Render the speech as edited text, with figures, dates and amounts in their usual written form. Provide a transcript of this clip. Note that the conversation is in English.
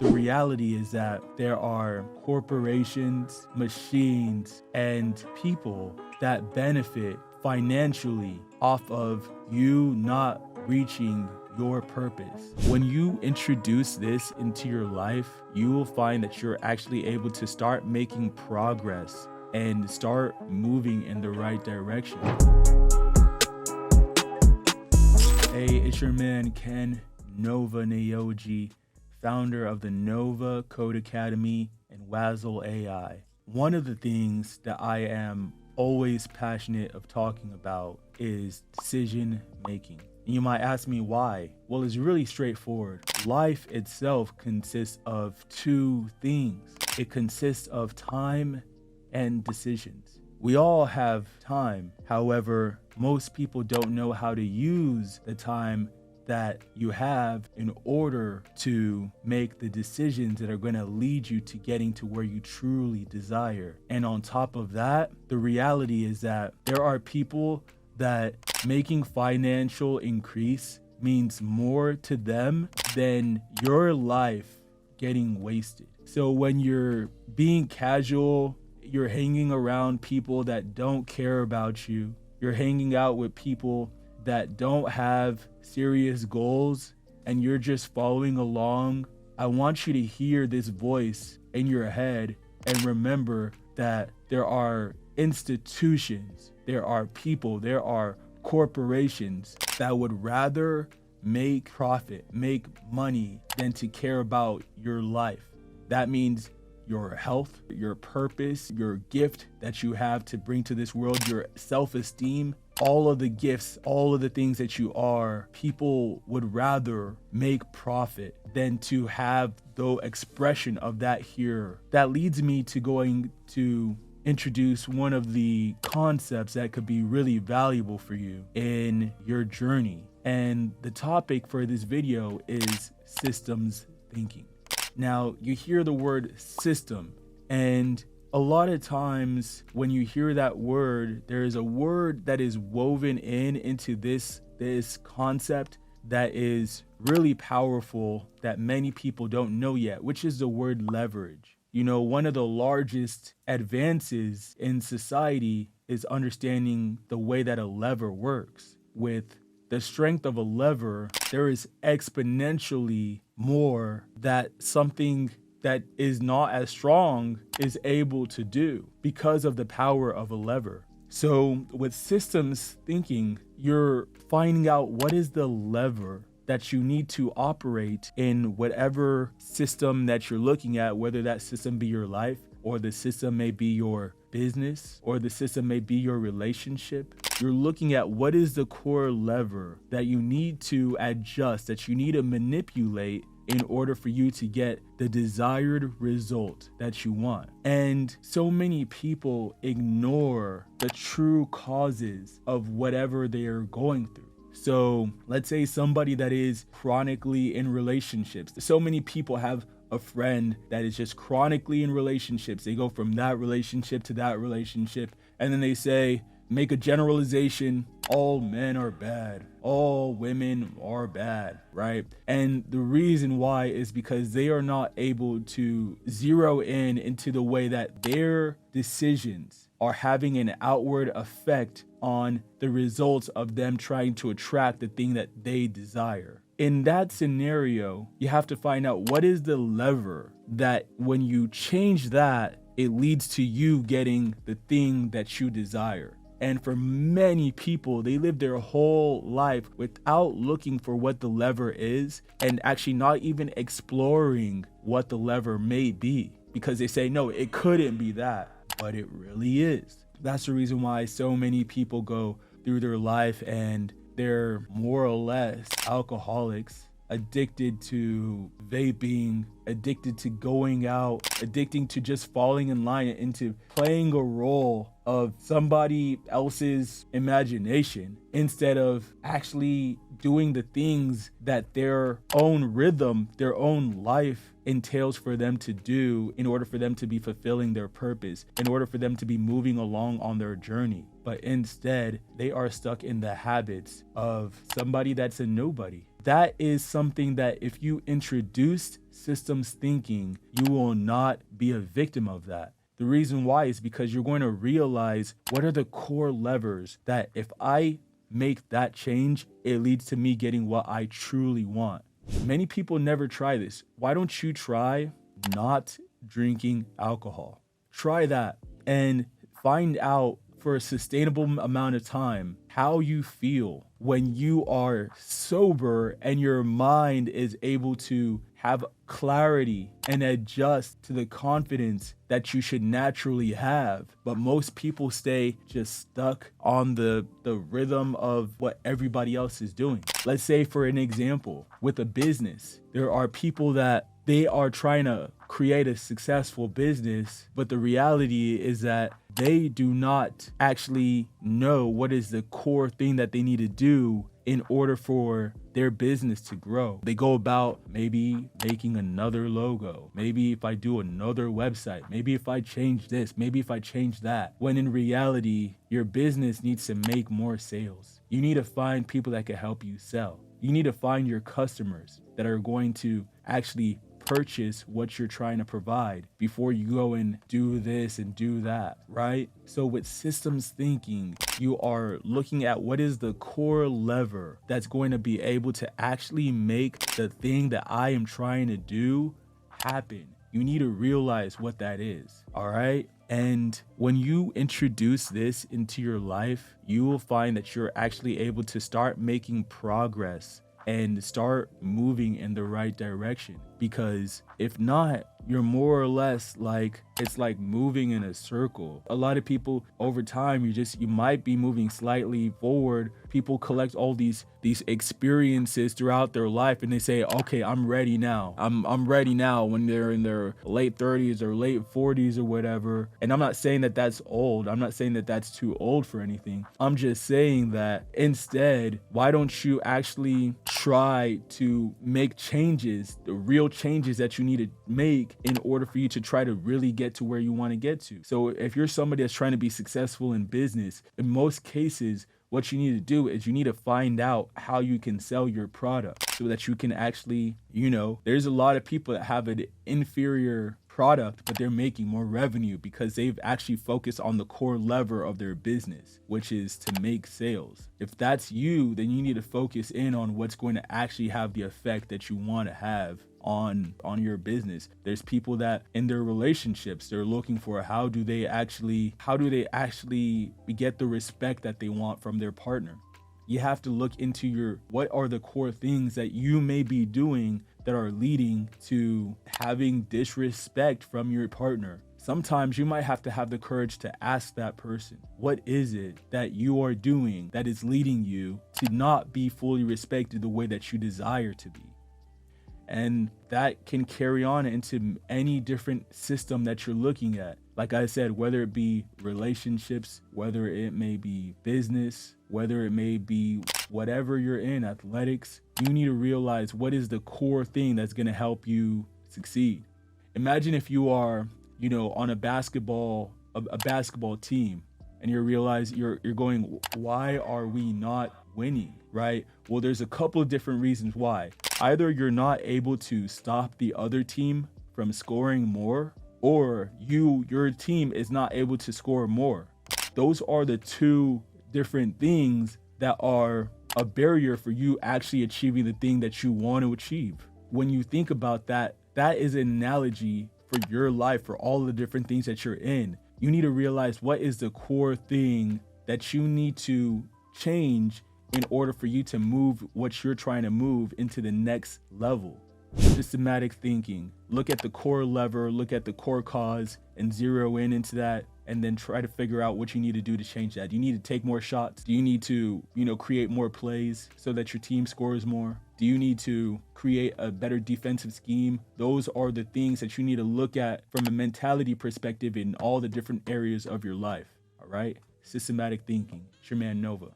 the reality is that there are corporations, machines, and people that benefit financially off of you not reaching your purpose. When you introduce this into your life, you will find that you're actually able to start making progress and start moving in the right direction. Hey, it's your man Ken Nova Nayoji, founder of the Nova Code Academy and Wazzle AI. One of the things that I am always passionate of talking about is decision making. And you might ask me why. Well, it's really straightforward. Life itself consists of two things. It consists of time and decisions. We all have time. However, most people don't know how to use the time that you have in order to make the decisions that are going to lead you to getting to where you truly desire. And on top of that, the reality is that there are people that making financial increase means more to them than your life getting wasted. So when you're being casual, you're hanging around people that don't care about you, you're hanging out with people that don't have serious goals, and you're just following along, I want you to hear this voice in your head and remember that there are institutions, there are people, there are corporations that would rather make profit, make money than to care about your life. That means your health, your purpose, your gift that you have to bring to this world, your self-esteem, all of the gifts, all of the things that you are, people would rather make profit than to have the expression of that here. That leads me to going to introduce one of the concepts that could be really valuable for you in your journey. And the topic for this video is systems thinking. Now, you hear the word system, and a lot of times when you hear that word, there is a word that is woven into this concept that is really powerful that many people don't know yet, which is the word leverage. You know, one of the largest advances in society is understanding the way that a lever works. With the strength of a lever, there is exponentially more that something that is not as strong is able to do because of the power of a lever. So with systems thinking, you're finding out what is the lever that you need to operate in whatever system that you're looking at, whether that system be your life, or the system may be your business, or the system may be your relationship. You're looking at what is the core lever that you need to adjust, that you need to manipulate in order for you to get the desired result that you want. And so many people ignore the true causes of whatever they are going through. So let's say somebody that is chronically in relationships. So many people have a friend that is just chronically in relationships. They go from that relationship to that relationship, and then they say, make a generalization, all men are bad, all women are bad, right? And the reason why is because they are not able to zero in into the way that their decisions are having an outward effect on the results of them trying to attract the thing that they desire. In that scenario, you have to find out what is the lever that when you change that, it leads to you getting the thing that you desire. And for many people, they live their whole life without looking for what the lever is and actually not even exploring what the lever may be, because they say, no, it couldn't be that, but it really is. That's the reason why so many people go through their life and they're more or less alcoholics, addicted to vaping, addicted to going out, addicted to just falling in line into playing a role of somebody else's imagination instead of actually doing the things that their own rhythm, their own life entails for them to do in order for them to be fulfilling their purpose, in order for them to be moving along on their journey. But instead, they are stuck in the habits of somebody that's a nobody. that is something that if you introduce systems thinking, you will not be a victim of that. The reason why is because you're going to realize what are the core levers that if I make that change, it leads to me getting what I truly want. Many people never try this. Why don't you try not drinking alcohol? Try that and find out for a sustainable amount of time how you feel when you are sober and your mind is able to have clarity and adjust to the confidence that you should naturally have. But most people stay just stuck on the rhythm of what everybody else is doing. Let's say, for an example, with a business, there are people that they are trying to create a successful business, but the reality is that they do not actually know what is the core thing that they need to do in order for their business to grow. They go about maybe making another logo. Maybe if I do another website, maybe if I change this, maybe if I change that. When in reality, your business needs to make more sales. You need to find people that can help you sell. You need to find your customers that are going to actually purchase what you're trying to provide before you go and do this and do that, right? So with systems thinking, you are looking at what is the core lever that's going to be able to actually make the thing that I am trying to do happen. You need to realize what that is, all right? And when you introduce this into your life, you will find that you're actually able to start making progress and start moving in the right direction. Because if not, you're more or less like, it's like moving in a circle. A lot of people over time, you might be moving slightly forward. People collect all these experiences throughout their life and they say, okay, I'm ready now. I'm ready now when they're in their late 30s or late 40s or whatever. And I'm not saying that that's old. I'm not saying that that's too old for anything. I'm just saying that instead, why don't you actually try to make changes, the real changes that you need to make in order for you to try to really get to where you want to get to. So if you're somebody that's trying to be successful in business, in most cases, what you need to do is you need to find out how you can sell your product so that you can actually, there's a lot of people that have an inferior product, but they're making more revenue because they've actually focused on the core lever of their business, which is to make sales. If that's you, then you need to focus in on what's going to actually have the effect that you want to have on your business. There's people that in their relationships, they're looking for how do they actually get the respect that they want from their partner. You have to look into what are the core things that you may be doing that are leading to having disrespect from your partner. Sometimes you might have to have the courage to ask that person, what is it that you are doing that is leading you to not be fully respected the way that you desire to be? And that can carry on into any different system that you're looking at. Like I said, whether it be relationships, whether it may be business, whether it may be whatever you're in, athletics, you need to realize what is the core thing that's going to help you succeed. Imagine if you are, on a basketball team and you realize you're going, why are we not winning, right? Well, there's a couple of different reasons why. Either you're not able to stop the other team from scoring more, or your team is not able to score more. Those are the two different things that are a barrier for you actually achieving the thing that you want to achieve. When you think about that, that is an analogy for your life, for all the different things that you're in. You need to realize what is the core thing that you need to change in order for you to move what you're trying to move into the next level. Systematic thinking. Look at the core lever, look at the core cause, and zero into that, and then try to figure out what you need to do to change that. Do you need to take more shots? Do you need to, create more plays so that your team scores more? Do you need to create a better defensive scheme? Those are the things that you need to look at from a mentality perspective in all the different areas of your life. All right? Systematic thinking. It's your man Nova.